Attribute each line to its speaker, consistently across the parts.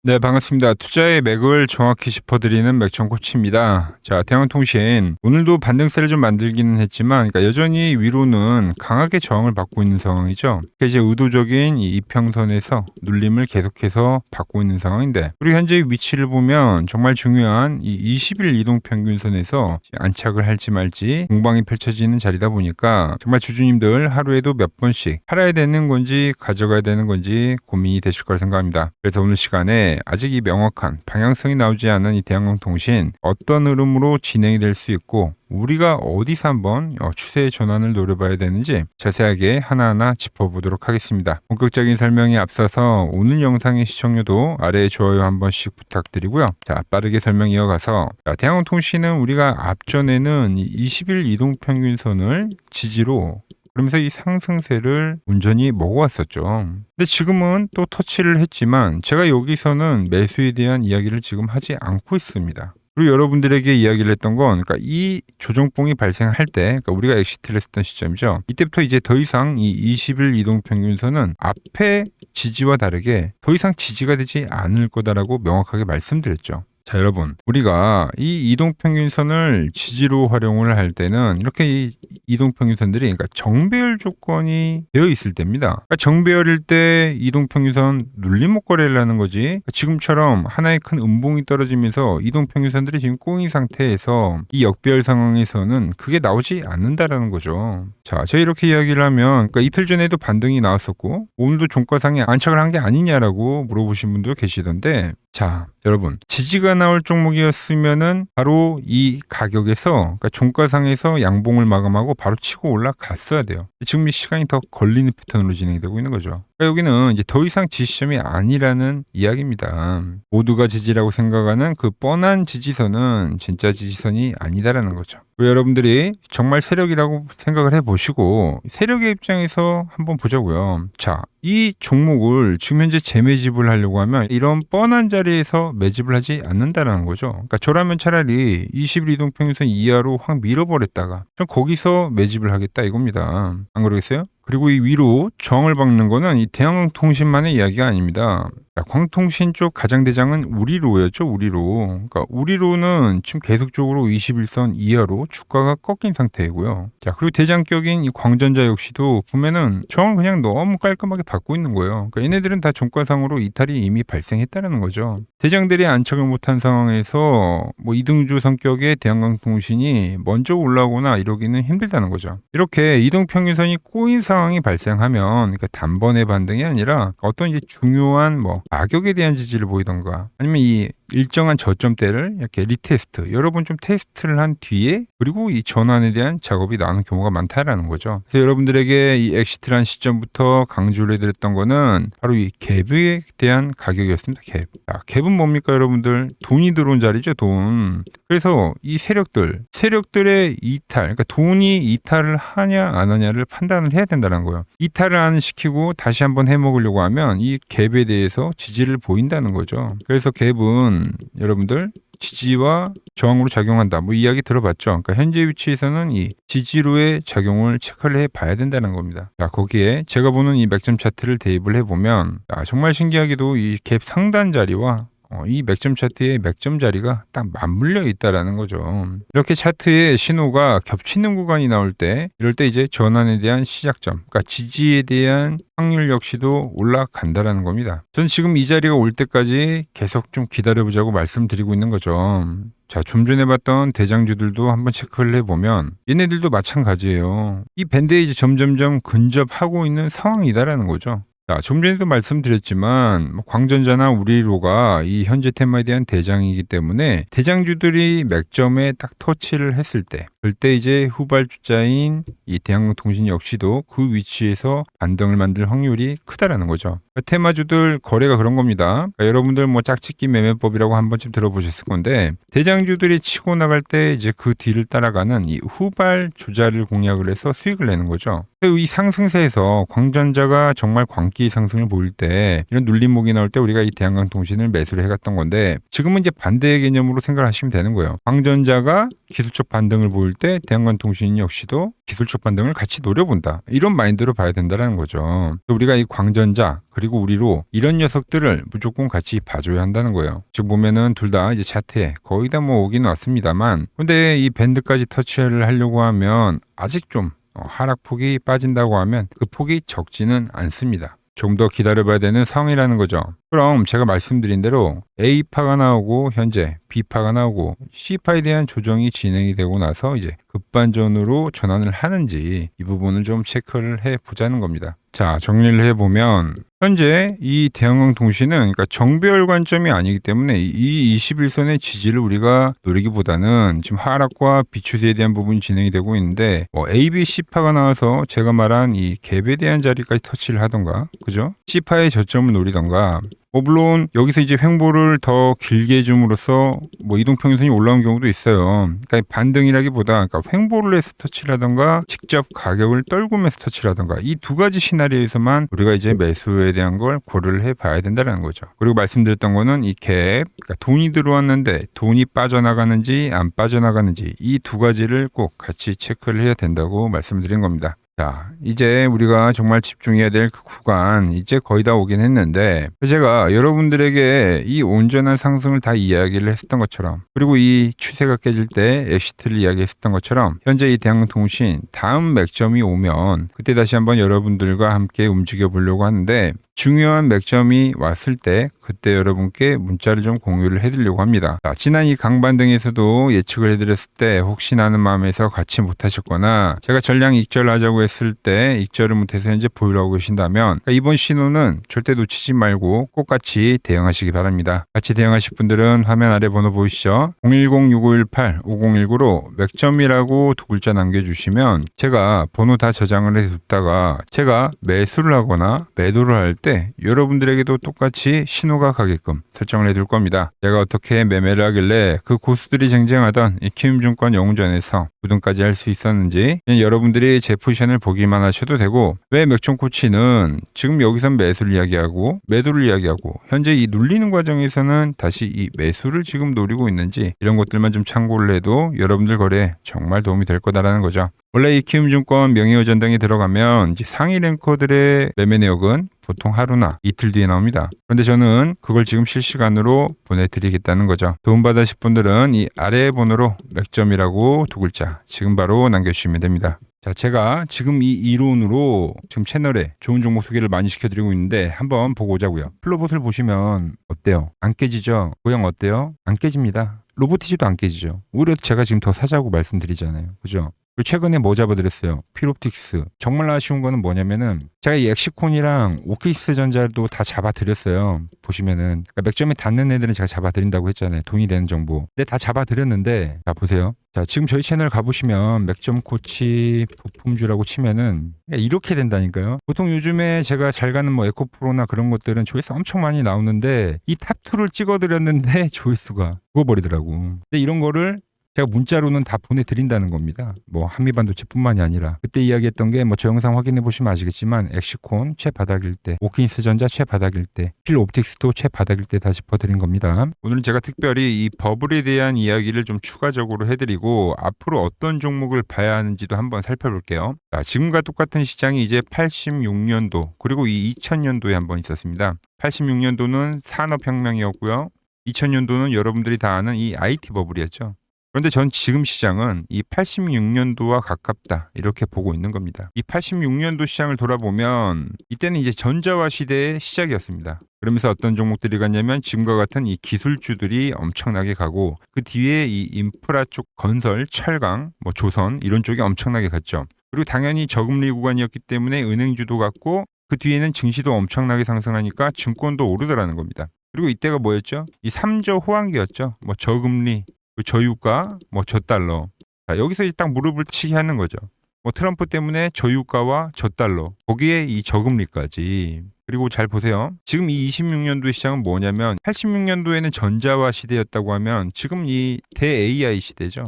Speaker 1: 네, 반갑습니다. 투자의 맥을 정확히 짚어드리는 맥청 코치입니다. 자, 대한통신 오늘도 반등세를 좀 만들기는 했지만, 그러니까 여전히 위로는 강하게 저항을 받고 있는 상황이죠. 이제 의도적인 이 이평선에서 눌림을 계속해서 받고 있는 상황인데, 그리고 현재 위치를 보면 정말 중요한 이 20일 이동평균선에서 안착을 할지 말지 공방이 펼쳐지는 자리다 보니까 정말 주주님들 하루에도 몇 번씩 팔아야 되는 건지 가져가야 되는 건지 고민이 되실 거라 생각합니다. 그래서 오늘 시간에 아직 이 명확한 방향성이 나오지 않은 이 대한항공통신 어떤 흐름으로 진행이 될 수 있고 우리가 어디서 한번 추세의 전환을 노려봐야 되는지 자세하게 하나하나 짚어보도록 하겠습니다. 본격적인 설명에 앞서서 오늘 영상의 시청료도 아래에 좋아요 한 번씩 부탁드리고요. 자, 빠르게 설명 이어가서 대한항공통신은 우리가 앞전에는 20일 이동평균선을 지지로 그러면서 이 상승세를 온전히 먹어왔었죠. 근데 지금은 또 터치를 했지만 제가 여기서는 매수에 대한 이야기를 지금 하지 않고 있습니다. 그리고 여러분들에게 이야기를 했던 건 그러니까 이 조정봉이 발생할 때 그러니까 우리가 엑시트를 했던 시점이죠. 이때부터 이제 더 이상 이 20일 이동평균선은 앞에 지지와 다르게 더 이상 지지가 되지 않을 거다라고 명확하게 말씀드렸죠. 자, 여러분, 우리가 이 이동평균선을 지지로 활용을 할 때는 이렇게 이 이동평균선들이 그러니까 정배열 조건이 되어 있을 때입니다. 그러니까 정배열일 때 이동평균선 눌림목 거래를 하는 거지. 그러니까 지금처럼 하나의 큰 음봉이 떨어지면서 이동평균선들이 지금 꼬인 상태에서 이 역배열 상황에서는 그게 나오지 않는다라는 거죠. 자, 제가 이렇게 이야기를 하면 그러니까 이틀 전에도 반등이 나왔었고 오늘도 종가상에 안착을 한 게 아니냐라고 물어보신 분도 계시던데 자, 여러분, 지지가 나올 종목이었으면은 바로 이 가격에서 그러니까 종가상에서 양봉을 마감하고 바로 치고 올라갔어야 돼요. 지금 이 시간이 더 걸리는 패턴으로 진행이 되고 있는 거죠. 그러니까 여기는 이제 더 이상 지지점이 아니라는 이야기입니다. 모두가 지지라고 생각하는 그 뻔한 지지선은 진짜 지지선이 아니다라는 거죠. 여러분들이 정말 세력이라고 생각을 해보시고 세력의 입장에서 한번 보자고요. 자, 이 종목을 지금 현재 재매집을 하려고 하면 이런 뻔한 자리에서 매집을 하지 않는다는 거죠. 그러니까 저라면 차라리 20일 이동평균선 이하로 확 밀어버렸다가 좀 거기서 매집을 하겠다 이겁니다. 안 그러겠어요? 그리고 이 위로 저항을 박는 거는 이 대한항공통신만의 이야기가 아닙니다. 광통신 쪽 가장 대장은 우리로였죠. 우리로. 그러니까 우리로는 지금 계속적으로 21선 이하로 주가가 꺾인 상태이고요. 자, 그리고 대장격인 이 광전자 역시도 보면은 저항을 그냥 너무 깔끔하게 받고 있는 거예요. 그러니까 얘네들은 다 종가상으로 이탈이 이미 발생했다는 거죠. 대장들이 안착을 못한 상황에서 뭐 이등주 성격의 대한항공통신이 먼저 올라오거나 이러기는 힘들다는 거죠. 이렇게 이동평균선이 꼬인 상황이 발생하면 그러니까 단번에 반등이 아니라 어떤 이제 중요한 뭐 가격에 대한 지지를 보이던가 아니면 이 일정한 저점대를 이렇게 리테스트 여러 번 좀 테스트를 한 뒤에 그리고 이 전환에 대한 작업이 나오는 경우가 많다라는 거죠. 그래서 여러분들에게 이 엑시트란 시점부터 강조를 해드렸던 거는 바로 이 갭에 대한 가격이었습니다. 갭. 자, 갭은 뭡니까 여러분들? 돈이 들어온 자리죠. 돈. 그래서 이 세력들의 이탈 그러니까 돈이 이탈을 하냐 안 하냐를 판단을 해야 된다는 거예요. 이탈을 안 시키고 다시 한번 해먹으려고 하면 이 갭에 대해서 지지를 보인다는 거죠. 그래서 갭은 여러분들 지지와 저항으로 작용한다. 뭐 이야기 들어봤죠. 그러니까 현재 위치에서는 이 지지로의 작용을 체크를 해봐야 된다는 겁니다. 자, 거기에 제가 보는 이 맥점 차트를 대입을 해보면 정말 신기하게도 이 갭 상단 자리와 이 맥점 차트의 맥점 자리가 딱 맞물려 있다라는 거죠. 이렇게 차트의 신호가 겹치는 구간이 나올 때 이럴 때 이제 전환에 대한 시작점, 그러니까 지지에 대한 확률 역시도 올라간다라는 겁니다. 전 지금 이 자리가 올 때까지 계속 좀 기다려보자고 말씀드리고 있는 거죠. 자, 좀 전에 봤던 대장주들도 한번 체크를 해보면 얘네들도 마찬가지예요. 이 밴드에 이제 점점점 근접하고 있는 상황이다라는 거죠. 자, 좀 전에도 말씀드렸지만 광전자나 우리로가 이 현재 테마에 대한 대장이기 때문에 대장주들이 맥점에 딱 터치를 했을 때 그때 이제 후발주자인 이 대한항공통신 역시도 그 위치에서 반등을 만들 확률이 크다라는 거죠. 테마주들 거래가 그런 겁니다. 그러니까 여러분들 뭐 짝짓기 매매법이라고 한 번쯤 들어보셨을 건데 대장주들이 치고 나갈 때 이제 그 뒤를 따라가는 이 후발주자를 공략을 해서 수익을 내는 거죠. 이 상승세에서 광전자가 정말 광기 상승을 보일 때 이런 눌림목이 나올 때 우리가 이 대한항공통신을 매수를 해갔던 건데 지금은 이제 반대의 개념으로 생각하시면 되는 거예요. 광전자가 기술적 반등을 보일 때 대한관통신 역시도 기술적 반등을 같이 노려본다. 이런 마인드로 봐야 된다는 거죠. 우리가 이 광전자 그리고 우리로 이런 녀석들을 무조건 같이 봐줘야 한다는 거예요. 지금 보면은 둘 다 이제 차트에 거의 다 뭐 오긴 왔습니다만, 근데 이 밴드까지 터치를 하려고 하면 아직 좀 하락폭이 빠진다고 하면 그 폭이 적지는 않습니다. 좀 더 기다려봐야 되는 상황이라는 거죠. 그럼 제가 말씀드린 대로 A파가 나오고 현재 B파가 나오고 C파에 대한 조정이 진행이 되고 나서 이제 급반전으로 전환을 하는지 이 부분을 좀 체크를 해보자는 겁니다. 자, 정리를 해보면 현재 이 대한항공통신은 그러니까 정배열 관점이 아니기 때문에 이 21선의 지지를 우리가 노리기보다는 지금 하락과 비추세에 대한 부분이 진행이 되고 있는데 A, B, C파가 나와서 제가 말한 이 갭에 대한 자리까지 터치를 하던가, 그죠? C파의 저점을 노리던가, 물론 여기서 이제 횡보를 더 길게 해줌으로써 이동평균선이 올라온 경우도 있어요. 그러니까 반등이라기보다 그러니까 횡보를 해서 터치를 하던가 직접 가격을 떨구면서 터치를 하던가 이 두 가지 시나리오에서만 우리가 이제 매수에 대한 걸 고려를 해봐야 된다는 거죠. 그리고 말씀드렸던 거는 이 갭, 그러니까 돈이 들어왔는데 돈이 빠져나가는지 안 빠져나가는지 이 두 가지를 꼭 같이 체크를 해야 된다고 말씀드린 겁니다. 자, 이제 우리가 정말 집중해야 될 그 구간 이제 거의 다 오긴 했는데, 제가 여러분들에게 이 온전한 상승을 다 이야기를 했었던 것처럼, 그리고 이 추세가 깨질 때 엑시트를 이야기했었던 것처럼 현재 이 대한통신 다음 맥점이 오면 그때 다시 한번 여러분들과 함께 움직여 보려고 하는데, 중요한 맥점이 왔을 때 그때 여러분께 문자를 좀 공유를 해드리려고 합니다. 자, 지난 이 강반등에서도 예측을 해드렸을 때 혹시나 하는 마음에서 같이 못하셨거나 제가 전량 익절하자고 했을 때 익절을 못해서 현재 보유하고 계신다면 이번 신호는 절대 놓치지 말고 꼭 같이 대응하시기 바랍니다. 같이 대응하실 분들은 화면 아래 번호 보이시죠? 010-6518-5019로 맥점이라고 두 글자 남겨주시면 제가 번호 다 저장을 해뒀다가 제가 매수를 하거나 매도를 할 때 여러분들에게도 똑같이 신호가 가게끔 설정을 해둘 겁니다. 제가 어떻게 매매를 하길래 그 고수들이 쟁쟁하던 이 키움증권 영웅전에서 부등까지 할 수 있었는지 여러분들이 제 포지션을 보기만 하셔도 되고, 왜 맥점코치는 지금 여기선 매수를 이야기하고 매도를 이야기하고 현재 이 눌리는 과정에서는 다시 이 매수를 지금 노리고 있는지 이런 것들만 좀 참고를 해도 여러분들 거래에 정말 도움이 될 거다라는 거죠. 원래 이 키움증권 명예의전당에 들어가면 이제 상위 랭커들의 매매 내역은 보통 하루나 이틀 뒤에 나옵니다. 그런데 저는 그걸 지금 실시간으로 보내드리겠다는 거죠. 도움받으실 분들은 이 아래 번호로 맥점이라고 두 글자 지금 바로 남겨주시면 됩니다. 자, 제가 지금 이 이론으로 지금 채널에 좋은 종목 소개를 많이 시켜드리고 있는데 한번 보고 오자고요. 플로봇을 보시면 어때요? 안 깨지죠? 모양 어때요? 안 깨집니다. 로보티지도 안 깨지죠. 오히려 제가 지금 더 사자고 말씀드리잖아요. 그죠? 최근에 뭐 잡아드렸어요? 필옵틱스. 정말 아쉬운 거는 뭐냐면은 제가 이 엑시콘이랑 오키스 전자도 다 잡아드렸어요. 보시면은 그러니까 맥점에 닿는 애들은 제가 잡아드린다고 했잖아요. 돈이 되는 정보. 근데 다 잡아드렸는데 자 보세요. 자 지금 저희 채널 가보시면 맥점 코치 부품주라고 치면은 이렇게 된다니까요. 보통 요즘에 제가 잘 가는 뭐 에코프로나 그런 것들은 조회수 엄청 많이 나오는데 이 탑2를 찍어드렸는데 조회수가 죽어버리더라고. 근데 이런 거를 제가 문자로는 다 보내드린다는 겁니다. 뭐 한미반도체뿐만이 아니라 그때 이야기했던 게 뭐 저 영상 확인해 보시면 아시겠지만 엑시콘 최바닥일 때, 오킨스 전자 최바닥일 때, 필옵틱스도 최바닥일 때 다 짚어드린 겁니다. 오늘은 제가 특별히 이 버블에 대한 이야기를 좀 추가적으로 해드리고 앞으로 어떤 종목을 봐야 하는지도 한번 살펴볼게요. 자, 지금과 똑같은 시장이 이제 86년도 그리고 이 2000년도에 한번 있었습니다. 86년도는 산업혁명이었고요. 2000년도는 여러분들이 다 아는 이 IT 버블이었죠. 그런데 전 지금 시장은 이 86년도와 가깝다 이렇게 보고 있는 겁니다. 이 86년도 시장을 돌아보면 이때는 이제 전자화 시대의 시작이었습니다. 그러면서 어떤 종목들이 갔냐면 지금과 같은 이 기술주들이 엄청나게 가고 그 뒤에 이 인프라 쪽 건설, 철강, 뭐 조선 이런 쪽이 엄청나게 갔죠. 그리고 당연히 저금리 구간이었기 때문에 은행주도 갔고 그 뒤에는 증시도 엄청나게 상승하니까 증권도 오르더라는 겁니다. 그리고 이때가 뭐였죠? 이 3저 호황기였죠. 뭐 저금리, 저유가, 뭐 저달러. 자, 여기서 이제 딱 무릎을 치게 하는 거죠. 뭐 트럼프 때문에 저유가와 저달러, 거기에 이 저금리까지. 그리고 잘 보세요. 지금 이 26년도 시장은 뭐냐면 86년도에는 전자화 시대였다고 하면 지금 이 대 AI 시대죠.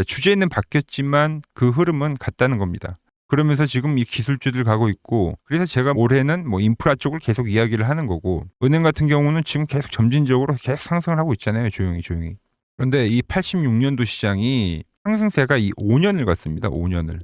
Speaker 1: 주제는 바뀌었지만 그 흐름은 같다는 겁니다. 그러면서 지금 이 기술주들 가고 있고, 그래서 제가 올해는 뭐 인프라 쪽을 계속 이야기를 하는 거고, 은행 같은 경우는 지금 계속 점진적으로 계속 상승을 하고 있잖아요. 조용히. 그런데 이 86년도 시장이 상승세가 이 5년을 갔습니다. 5년을.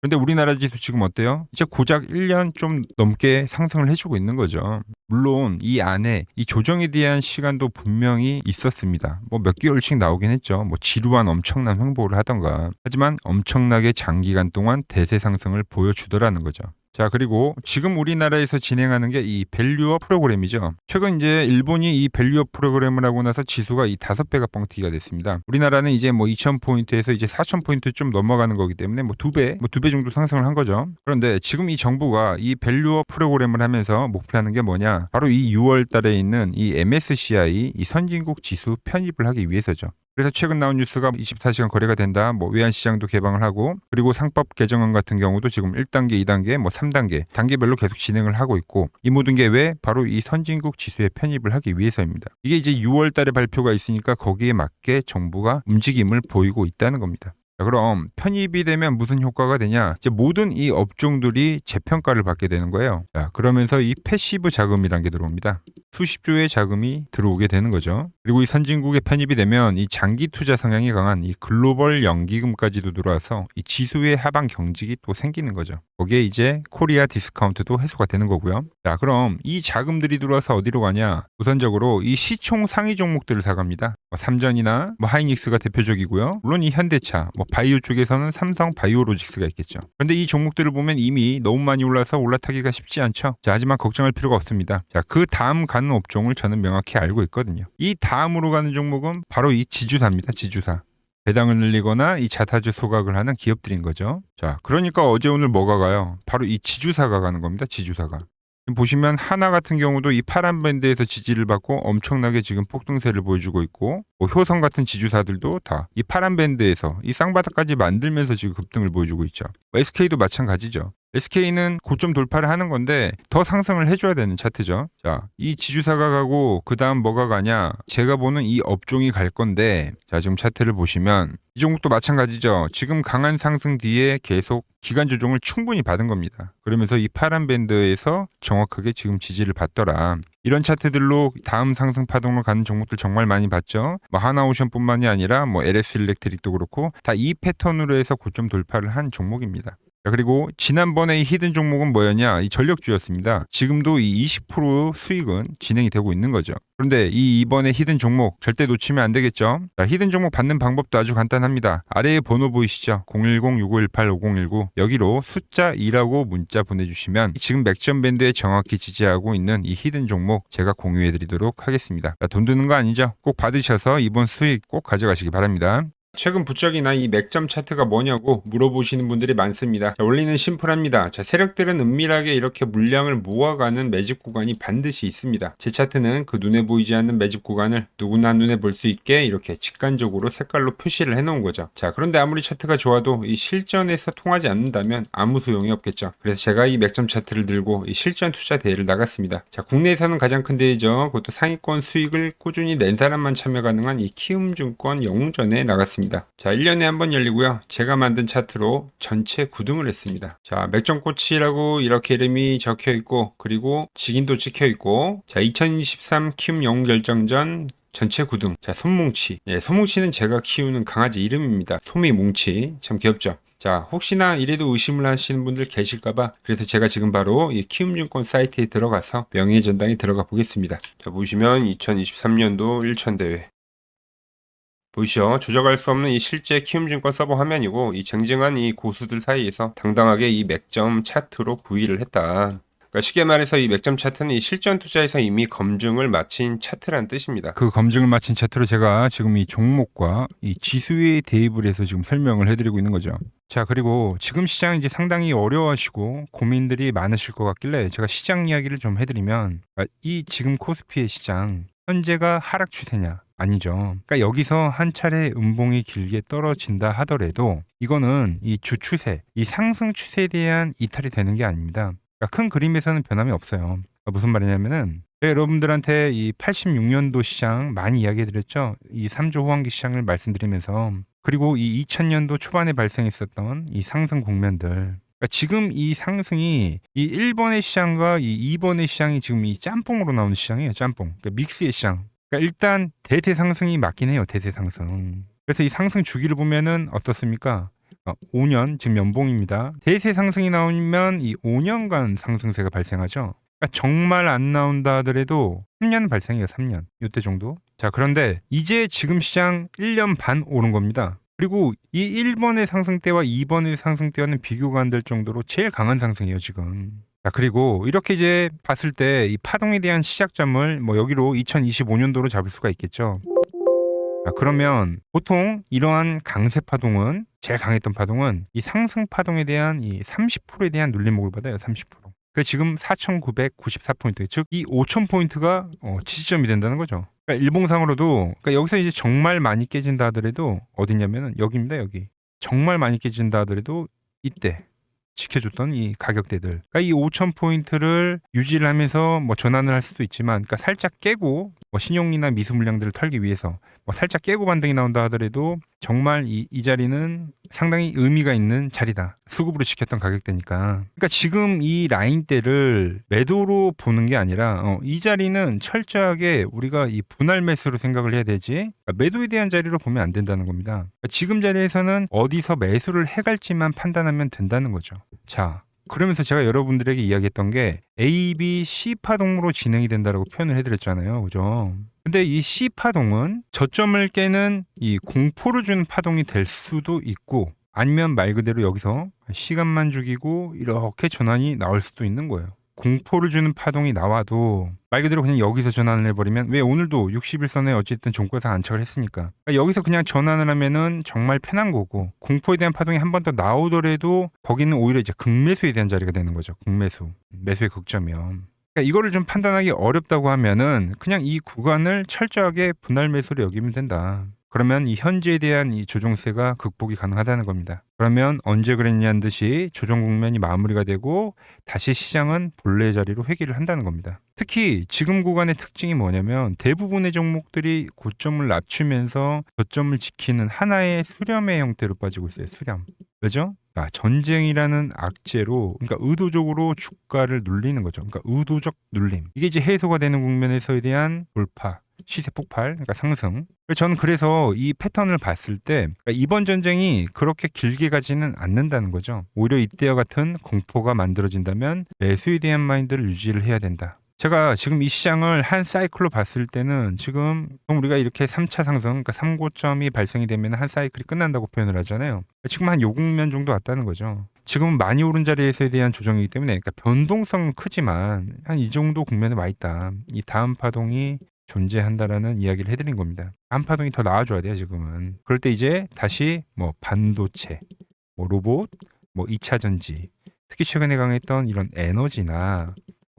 Speaker 1: 근데 우리나라 지수 지금 어때요? 이제 고작 1년 좀 넘게 상승을 해주고 있는 거죠. 물론 이 안에 이 조정에 대한 시간도 분명히 있었습니다. 뭐 몇 개월씩 나오긴 했죠. 뭐 지루한 엄청난 횡보를 하던가. 하지만 엄청나게 장기간 동안 대세 상승을 보여주더라는 거죠. 자, 그리고 지금 우리나라에서 진행하는 게 이 밸류업 프로그램이죠. 최근 이제 일본이 이 밸류업 프로그램을 하고 나서 지수가 이 5배가 뻥튀기가 됐습니다. 우리나라는 이제 뭐 2,000포인트에서 이제 4,000포인트 좀 넘어가는 거기 때문에 뭐 2배, 뭐 2배 정도 상승을 한 거죠. 그런데 지금 이 정부가 이 밸류업 프로그램을 하면서 목표하는 게 뭐냐? 바로 이 6월 달에 있는 이 MSCI 이 선진국 지수 편입을 하기 위해서죠. 그래서 최근 나온 뉴스가 24시간 거래가 된다. 뭐 외환시장도 개방을 하고 그리고 상법 개정안 같은 경우도 지금 1단계, 2단계, 뭐 3단계 단계별로 계속 진행을 하고 있고 이 모든 게 왜? 바로 이 선진국 지수에 편입을 하기 위해서입니다. 이게 이제 6월 달에 발표가 있으니까 거기에 맞게 정부가 움직임을 보이고 있다는 겁니다. 자, 그럼 편입이 되면 무슨 효과가 되냐? 이제 모든 이 업종들이 재평가를 받게 되는 거예요. 자, 그러면서 이 패시브 자금이란 게 들어옵니다. 수십조의 자금이 들어오게 되는 거죠. 그리고 이 선진국에 편입이 되면 이 장기 투자 성향이 강한 이 글로벌 연기금까지도 들어와서 이 지수의 하방 경직이 또 생기는 거죠. 거기에 이제 코리아 디스카운트도 해소가 되는 거고요. 자, 그럼 이 자금들이 들어와서 어디로 가냐? 우선적으로 이 시총 상위 종목들을 사갑니다. 뭐 삼전이나 뭐 하이닉스가 대표적이고요. 물론 이 현대차, 뭐 바이오 쪽에서는 삼성 바이오로직스가 있겠죠. 그런데 이 종목들을 보면 이미 너무 많이 올라서 올라타기가 쉽지 않죠. 자, 하지만 걱정할 필요가 없습니다. 자, 그 다음 가는 업종을 저는 명확히 알고 있거든요. 이 다음으로 가는 종목은 바로 이 지주사입니다. 지주사. 배당을 늘리거나 이 자사주 소각을 하는 기업들인 거죠. 자, 그러니까 어제 오늘 뭐가 가요? 바로 이 지주사가 가는 겁니다. 지주사가. 지금 보시면 하나 같은 경우도 이 파란 밴드에서 지지를 받고 엄청나게 지금 폭등세를 보여주고 있고 뭐 효성 같은 지주사들도 다 이 파란 밴드에서 이 쌍바닥까지 만들면서 지금 급등을 보여주고 있죠. SK도 마찬가지죠. SK는 고점 돌파를 하는 건데 더 상승을 해줘야 되는 차트죠. 자, 이 지주사가 가고 그 다음 뭐가 가냐? 제가 보는 이 업종이 갈 건데 자, 지금 차트를 보시면 이 종목도 마찬가지죠. 지금 강한 상승 뒤에 계속 기간 조정을 충분히 받은 겁니다. 그러면서 이 파란 밴드에서 정확하게 지금 지지를 받더라. 이런 차트들로 다음 상승 파동으로 가는 종목들 정말 많이 봤죠. 뭐 하나오션뿐만이 아니라 뭐 LS 일렉트릭도 그렇고 다 이 패턴으로 해서 고점 돌파를 한 종목입니다. 자, 그리고 지난번에 이 히든 종목은 뭐였냐? 이 전력주였습니다. 지금도 이 20% 수익은 진행이 되고 있는 거죠. 그런데 이번에 히든 종목 절대 놓치면 안 되겠죠? 자, 히든 종목 받는 방법도 아주 간단합니다. 아래에 번호 보이시죠? 010-6518-5019 여기로 숫자 2라고 문자 보내주시면 지금 맥점 밴드에 정확히 지지하고 있는 이 히든 종목 제가 공유해드리도록 하겠습니다. 자, 돈 드는 거 아니죠? 꼭 받으셔서 이번 수익 꼭 가져가시기 바랍니다. 최근 부쩍이나 이 맥점 차트가 뭐냐고 물어보시는 분들이 많습니다. 자, 원리는 심플합니다. 자, 세력들은 은밀하게 이렇게 물량을 모아가는 매집 구간이 반드시 있습니다. 제 차트는 그 눈에 보이지 않는 매집 구간을 누구나 눈에 볼 수 있게 이렇게 직관적으로 색깔로 표시를 해놓은 거죠. 자, 그런데 아무리 차트가 좋아도 이 실전에서 통하지 않는다면 아무 소용이 없겠죠. 그래서 제가 이 맥점 차트를 들고 이 실전 투자 대회를 나갔습니다. 자, 국내에서는 가장 큰 대회죠. 그것도 상위권 수익을 꾸준히 낸 사람만 참여 가능한 이 키움증권 영웅전에 나갔습니다. 자, 1년에 한 번 열리고요. 제가 만든 차트로 전체 9등을 했습니다. 자, 맥점꽃이라고 이렇게 이름이 적혀 있고 그리고 직인도 찍혀 있고 자, 2023 키움 영웅 결정전 전체 9등. 자, 솜뭉치. 예, 솜뭉치는 제가 키우는 강아지 이름입니다. 솜이뭉치. 참 귀엽죠? 자, 혹시나 이래도 의심을 하시는 분들 계실까봐 그래서 제가 지금 바로 이 키움증권 사이트에 들어가서 명예의 전당에 들어가 보겠습니다. 자, 보시면 2023년도 1천대회 보이시죠? 조작할 수 없는 이 실제 키움증권 서버 화면이고 이 쟁쟁한 이 고수들 사이에서 당당하게 이 맥점 차트로 구의를 했다. 그러니까 쉽게 말해서 이 맥점 차트는 이 실전 투자에서 이미 검증을 마친 차트란 뜻입니다. 그 검증을 마친 차트로 제가 지금 이 종목과 이 지수에 대입을 해서 지금 설명을 해드리고 있는 거죠. 자, 그리고 지금 시장 이제 상당히 어려워하시고 고민들이 많으실 것 같길래 제가 시장 이야기를 좀 해드리면 이 지금 코스피의 시장 현재가 하락 추세냐? 아니죠. 그러니까 여기서 한 차례 음봉이 길게 떨어진다 하더라도 이거는 이 주 추세, 이 상승 추세에 대한 이탈이 되는 게 아닙니다. 그러니까 큰 그림에서는 변함이 없어요. 그러니까 무슨 말이냐면은 여러분들한테 이 86년도 시장 많이 이야기해드렸죠. 이 3조 호황기 시장을 말씀드리면서 그리고 이 2000년도 초반에 발생했었던 이 상승 국면들. 그러니까 지금 이 상승이 이 1번의 시장과 이 2번의 시장이 지금 이 짬뽕으로 나오는 시장이에요. 짬뽕. 그러니까 믹스의 시장. 그러니까 일단 대세 상승이 맞긴 해요. 대세 상승. 그래서 이 상승 주기를 보면은 어떻습니까? 5년, 지금 연봉입니다. 대세 상승이 나오면 이 5년간 상승세가 발생하죠. 그러니까 정말 안 나온다 하더라도 3년 발생해요. 3년. 이때 정도. 자, 그런데 이제 지금 시장 1년 반 오른 겁니다. 그리고 이 1번의 상승 때와 2번의 상승 때와는 비교가 안 될 정도로 제일 강한 상승이에요, 지금. 자, 그리고 이렇게 이제 봤을 때 이 파동에 대한 시작점을 뭐 여기로 2025년도로 잡을 수가 있겠죠. 자, 그러면 보통 이러한 강세 파동은, 제일 강했던 파동은 이 상승 파동에 대한 이 30%에 대한 눌림목을 받아요. 30%. 그래서 지금 4,994포인트, 즉 이 5,000포인트가 지지점이 된다는 거죠. 그러니까 일봉상으로도, 그러니까 여기서 이제 정말 많이 깨진다 하더라도 어디냐면은 여기입니다. 여기. 정말 많이 깨진다 하더라도 이때 지켜줬던 이 가격대들. 그러니까 이 5,000포인트를 유지를 하면서 뭐 전환을 할 수도 있지만, 그러니까 살짝 깨고 뭐 신용이나 미수 물량들을 털기 위해서 뭐 살짝 깨고 반등이 나온다 하더라도 정말 이 자리는 상당히 의미가 있는 자리다. 수급으로 지켰던 가격대니까. 그러니까 지금 이 라인대를 매도로 보는 게 아니라 이 자리는 철저하게 우리가 이 분할 매수로 생각을 해야 되지, 그러니까 매도에 대한 자리로 보면 안 된다는 겁니다. 그러니까 지금 자리에서는 어디서 매수를 해갈지만 판단하면 된다는 거죠. 자, 그러면서 제가 여러분들에게 이야기했던 게 A, B, C 파동으로 진행이 된다라고 표현을 해드렸잖아요. 그죠? 근데 이 C 파동은 저점을 깨는 이 공포를 주는 파동이 될 수도 있고, 아니면 말 그대로 여기서 시간만 죽이고 이렇게 전환이 나올 수도 있는 거예요. 공포를 주는 파동이 나와도 말 그대로 그냥 여기서 전환을 해버리면, 왜 오늘도 61선에 어쨌든 종가상 안착을 했으니까, 그러니까 여기서 그냥 전환을 하면은 정말 편한 거고, 공포에 대한 파동이 한 번 더 나오더라도 거기는 오히려 이제 극매수에 대한 자리가 되는 거죠. 극매수, 매수의 극점이요. 그러니까 이거를 좀 판단하기 어렵다고 하면은 그냥 이 구간을 철저하게 분할 매수로 여기면 된다. 그러면 이 현재에 대한 이 조정세가 극복이 가능하다는 겁니다. 그러면 언제 그랬냐는 듯이 조정 국면이 마무리가 되고 다시 시장은 본래 자리로 회귀를 한다는 겁니다. 특히 지금 구간의 특징이 뭐냐면 대부분의 종목들이 고점을 낮추면서 저점을 지키는 하나의 수렴의 형태로 빠지고 있어요. 수렴. 왜죠? 전쟁이라는 악재로, 그러니까 의도적으로 주가를 눌리는 거죠. 그러니까 의도적 눌림. 이게 이제 해소가 되는 국면에서에 대한 돌파, 시세 폭발, 그러니까 상승. 저는 그래서 이 패턴을 봤을 때 그러니까 이번 전쟁이 그렇게 길게 가지는 않는다는 거죠. 오히려 이때와 같은 공포가 만들어진다면 매수에 대한 마인드를 유지를 해야 된다. 제가 지금 이 시장을 한 사이클로 봤을 때는 지금 우리가 이렇게 3차 상승, 그러니까 3고점이 발생이 되면 한 사이클이 끝난다고 표현을 하잖아요. 지금 한 요 국면 정도 왔다는 거죠. 지금은 많이 오른 자리에서에 대한 조정이기 때문에, 그러니까 변동성은 크지만 한 이 정도 국면에 와 있다. 이 다음 파동이 존재한다라는 이야기를 해드린 겁니다. 다음 파동이 더 나와줘야 돼요, 지금은. 그럴 때 이제 다시 뭐 반도체, 뭐 로봇, 뭐 2차 전지, 특히 최근에 강했던 이런 에너지나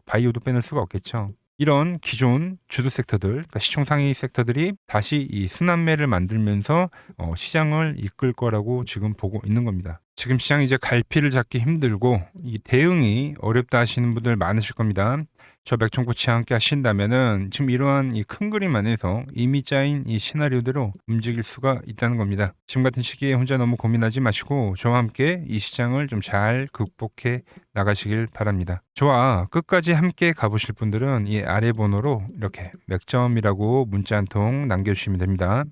Speaker 1: 바이오도 빼놓을 수가 없겠죠. 이런 기존 주도 섹터들, 그러니까 시총 상위 섹터들이 다시 이 순환매를 만들면서 시장을 이끌 거라고 지금 보고 있는 겁니다. 지금 시장이 이제 갈피를 잡기 힘들고 이 대응이 어렵다 하시는 분들 많으실 겁니다. 저 맥종코치와 함께 하신다면은 지금 이러한 이 큰 그림 안에서 이미 짜인 이 시나리오대로 움직일 수가 있다는 겁니다. 지금 같은 시기에 혼자 너무 고민하지 마시고 저와 함께 이 시장을 좀 잘 극복해 나가시길 바랍니다. 저와 끝까지 함께 가보실 분들은 이 아래 번호로 이렇게 맥점이라고 문자 한 통 남겨주시면 됩니다.